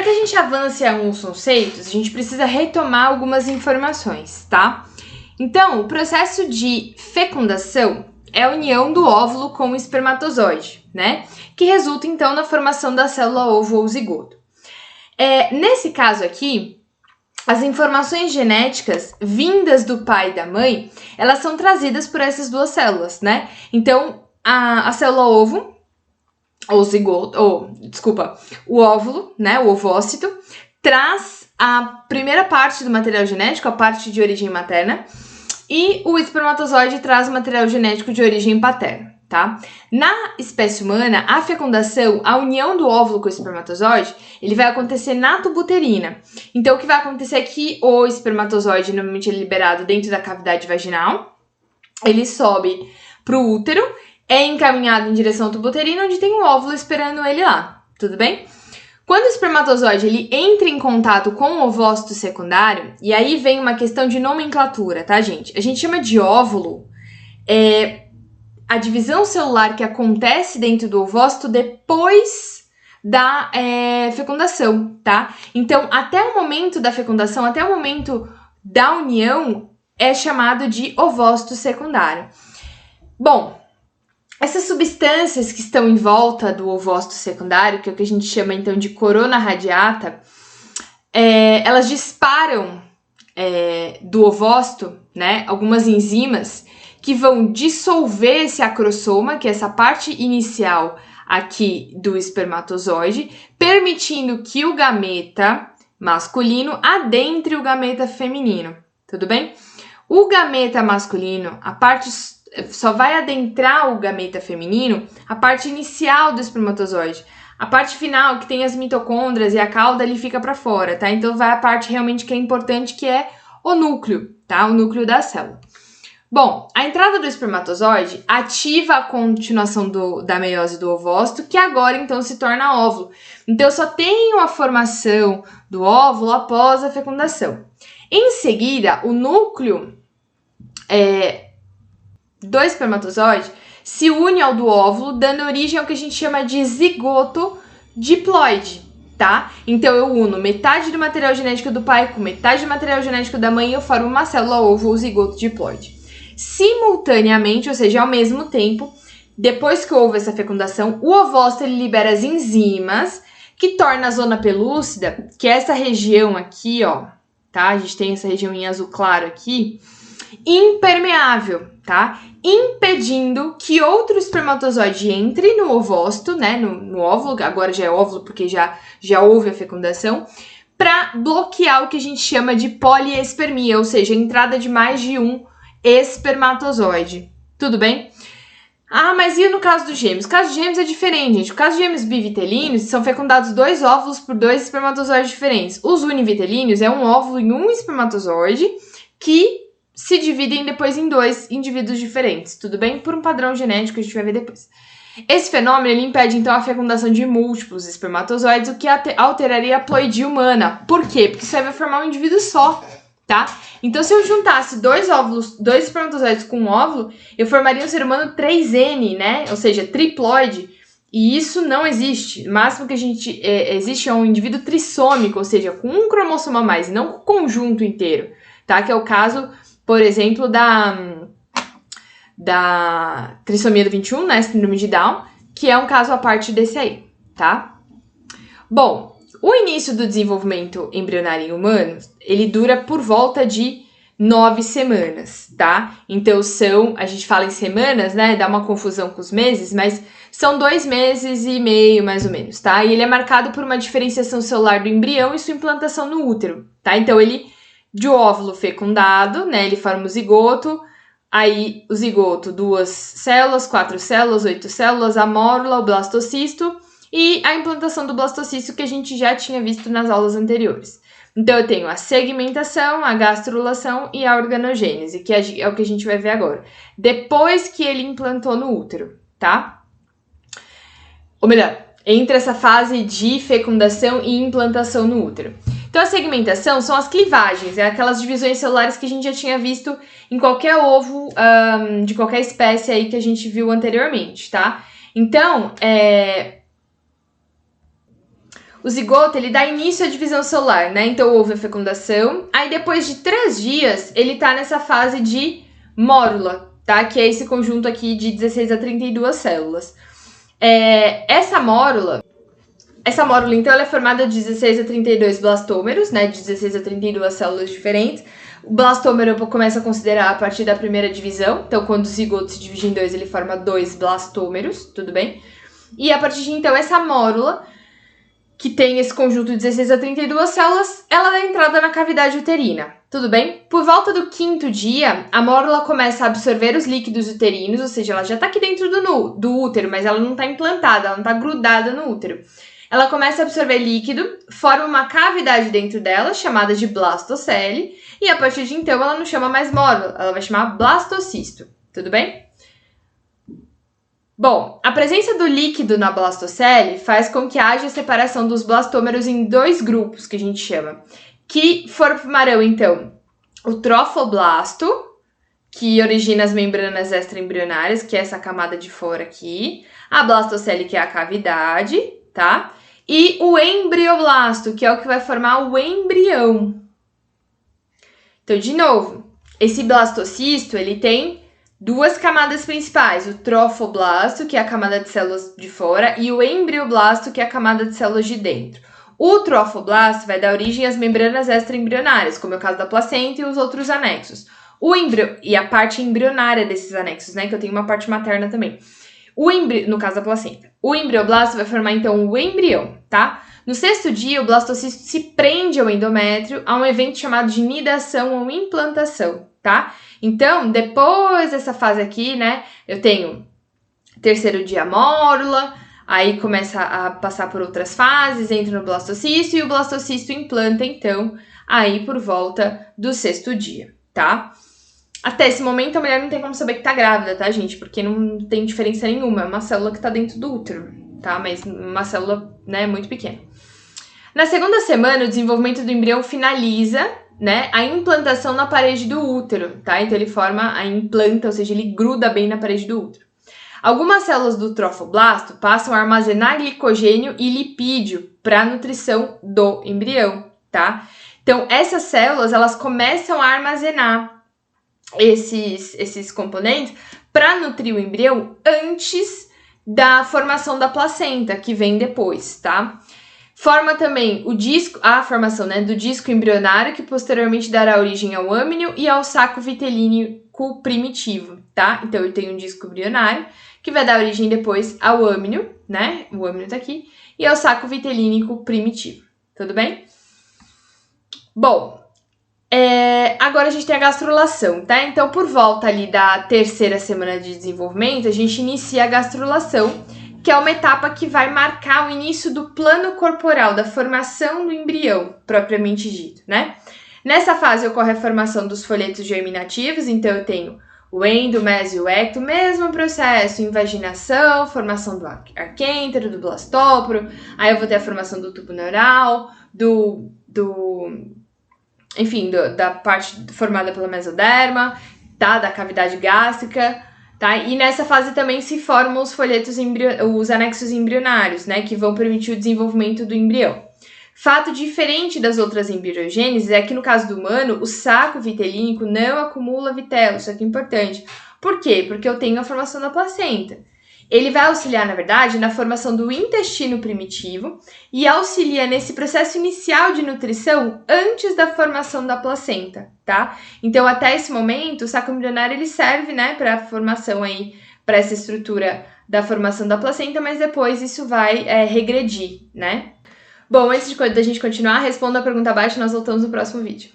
para que a gente avance em alguns conceitos, a gente precisa retomar algumas informações, tá? Então, o processo de fecundação é a união do óvulo com o espermatozoide, né? Que resulta, então, na formação da célula ovo ou zigoto. Nesse caso aqui, as informações genéticas vindas do pai e da mãe, elas são trazidas por essas duas células, né? Então, a célula ovo, ou zigoto, o óvulo, né, o ovócito, traz a primeira parte do material genético, a parte de origem materna, e o espermatozoide traz o material genético de origem paterna, tá? Na espécie humana, a fecundação, a união do óvulo com o espermatozoide, ele vai acontecer na tubuterina. Então, o que vai acontecer é que o espermatozoide, normalmente ele é liberado dentro da cavidade vaginal, ele sobe pro útero, é encaminhado em direção ao tubuterina, onde tem um óvulo esperando ele lá, tudo bem? Quando o espermatozoide ele entra em contato com o ovócito secundário, e aí vem uma questão de nomenclatura, tá, gente? A gente chama de óvulo a divisão celular que acontece dentro do ovócito depois da fecundação, tá? Então, até o momento da fecundação, até o momento da união, é chamado de ovócito secundário. Bom, essas substâncias que estão em volta do ovócito secundário, que é o que a gente chama então de corona radiata, elas disparam do ovócito, né, algumas enzimas que vão dissolver esse acrossoma, que é essa parte inicial aqui do espermatozoide, permitindo que o gameta masculino adentre o gameta feminino, tudo bem? O gameta masculino, a parte só vai adentrar o gameta feminino a parte inicial do espermatozoide. A parte final, que tem as mitocôndrias e a cauda, ele fica para fora, tá? Então vai a parte realmente que é importante, que é o núcleo, tá? O núcleo da célula. Bom, a entrada do espermatozoide ativa a continuação da meiose do ovócito, que agora então se torna óvulo. Então eu só tenho a formação do óvulo após a fecundação. Em seguida, o núcleo do espermatozoide se une ao do óvulo, dando origem ao que a gente chama de zigoto diploide, tá? Então eu uno metade do material genético do pai com metade do material genético da mãe e eu formo uma célula ovo ou zigoto diploide. Simultaneamente, ou seja, ao mesmo tempo, depois que houve essa fecundação, o ovócito ele libera as enzimas que torna a zona pelúcida, que é essa região aqui, ó, tá? A gente tem essa região em azul claro aqui, impermeável, tá? Impedindo que outro espermatozoide entre no ovócito, né? No óvulo, agora já é óvulo porque já houve a fecundação, para bloquear o que a gente chama de poliespermia, ou seja, a entrada de mais de um espermatozoide. Tudo bem? Ah, mas e no caso dos gêmeos? O caso dos gêmeos é diferente, gente. O caso de gêmeos bivitelíneos são fecundados 2 óvulos por 2 espermatozoides diferentes. Os univitelíneos é um óvulo em um espermatozoide que se dividem depois em 2 indivíduos diferentes, tudo bem? Por um padrão genético que a gente vai ver depois. Esse fenômeno ele impede, então, a fecundação de múltiplos espermatozoides, o que alteraria a ploidia humana. Por quê? Porque isso aí vai formar um indivíduo só, tá? Então, se eu juntasse 2 óvulos, 2 espermatozoides com um óvulo, eu formaria um ser humano 3N, né? Ou seja, triploide. E isso não existe. O máximo que a gente existe é um indivíduo trissômico, ou seja, com um cromossomo a mais, não com o conjunto inteiro, tá? Que é o caso, por exemplo, da trissomia do 21, né, síndrome de Down, que é um caso à parte desse aí, tá? Bom, o início do desenvolvimento embrionário em humanos, ele dura por volta de 9 semanas, tá? Então a gente fala em semanas, né, dá uma confusão com os meses, mas são 2 meses e meio, mais ou menos, tá? E ele é marcado por uma diferenciação celular do embrião e sua implantação no útero, tá? Então de óvulo fecundado, né, ele forma o zigoto, aí o zigoto, 2 células, 4 células, 8 células, a mórula, o blastocisto e a implantação do blastocisto que a gente já tinha visto nas aulas anteriores. Então eu tenho a segmentação, a gastrulação e a organogênese, que é o que a gente vai ver agora. Depois que ele implantou no útero, tá? Ou melhor, entre essa fase de fecundação e implantação no útero. Então, a segmentação são as clivagens, aquelas divisões celulares que a gente já tinha visto em qualquer ovo de qualquer espécie aí que a gente viu anteriormente, tá? Então, o zigoto, ele dá início à divisão celular, né? Então, houve a fecundação. Aí, depois de 3 dias, ele tá nessa fase de mórula, tá? Que é esse conjunto aqui de 16 a 32 células. Essa mórula, então, ela é formada de 16 a 32 blastômeros, né? De 16 a 32 células diferentes. O blastômero eu começo a considerar a partir da primeira divisão. Então, quando o zigoto se divide em 2, ele forma 2 blastômeros, tudo bem? E a partir de, então, essa mórula, que tem esse conjunto de 16 a 32 células, ela dá entrada na cavidade uterina, tudo bem? Por volta do 5º dia, a mórula começa a absorver os líquidos uterinos, ou seja, ela já está aqui dentro do útero, mas ela não está implantada, ela não está grudada no útero. Ela começa a absorver líquido, forma uma cavidade dentro dela, chamada de blastocele, e a partir de então ela não chama mais mórula, ela vai chamar blastocisto, tudo bem? Bom, a presença do líquido na blastocele faz com que haja a separação dos blastômeros em 2 grupos, que a gente chama, que formarão, então, o trofoblasto, que origina as membranas extraembrionárias, que é essa camada de fora aqui, a blastocele, que é a cavidade, tá? E o embrioblasto, que é o que vai formar o embrião. Então, de novo, esse blastocisto, ele tem 2 camadas principais, o trofoblasto, que é a camada de células de fora, e o embrioblasto, que é a camada de células de dentro. O trofoblasto vai dar origem às membranas extraembrionárias, como é o caso da placenta e os outros anexos. E a parte embrionária desses anexos, né, que eu tenho uma parte materna também. No caso da placenta. O embrioblasto vai formar, então, o embrião, tá? No 6º dia, o blastocisto se prende ao endométrio a um evento chamado de nidação ou implantação, tá? Então, depois dessa fase aqui, né, eu tenho 3º dia mórula, aí começa a passar por outras fases, entra no blastocisto e o blastocisto implanta, então, aí por volta do 6º dia, tá? Até esse momento, a mulher não tem como saber que tá grávida, tá, gente? Porque não tem diferença nenhuma, é uma célula que tá dentro do útero, tá? Mas uma célula, né, muito pequena. Na 2ª semana, o desenvolvimento do embrião finaliza, né, a implantação na parede do útero, tá? Então, ele implanta, ou seja, ele gruda bem na parede do útero. Algumas células do trofoblasto passam a armazenar glicogênio e lipídio para a nutrição do embrião, tá? Então, essas células, elas começam a armazenar esses componentes para nutrir o embrião antes da formação da placenta, que vem depois, tá? Forma também a formação, né, do disco embrionário, que posteriormente dará origem ao âmnio e ao saco vitelínico primitivo, tá? Então, eu tenho um disco embrionário, que vai dar origem depois ao âmnio, né? O âmnio tá aqui, e ao saco vitelínico primitivo, tudo bem? Bom, agora a gente tem a gastrulação, tá? Então, por volta ali da 3ª semana de desenvolvimento, a gente inicia a gastrulação, que é uma etapa que vai marcar o início do plano corporal, da formação do embrião, propriamente dito, né? Nessa fase ocorre a formação dos folhetos germinativos, então eu tenho o endo, o meso e o ecto, mesmo processo, invaginação, formação do arquêntero, do blastóporo, aí eu vou ter a formação do tubo neural, da parte formada pela mesoderma, tá? Da cavidade gástrica, tá? E nessa fase também se formam os folhetos, os anexos embrionários, né? Que vão permitir o desenvolvimento do embrião. Fato diferente das outras embriogêneses é que no caso do humano, o saco vitelínico não acumula vitelo, isso aqui é importante. Por quê? Porque eu tenho a formação da placenta. Ele vai auxiliar, na verdade, na formação do intestino primitivo e auxilia nesse processo inicial de nutrição antes da formação da placenta, tá? Então, até esse momento, o saco embrionário ele serve, né, para a formação aí, para essa estrutura da formação da placenta, mas depois isso vai regredir, né? Bom, antes da gente continuar, responda a pergunta abaixo e nós voltamos no próximo vídeo.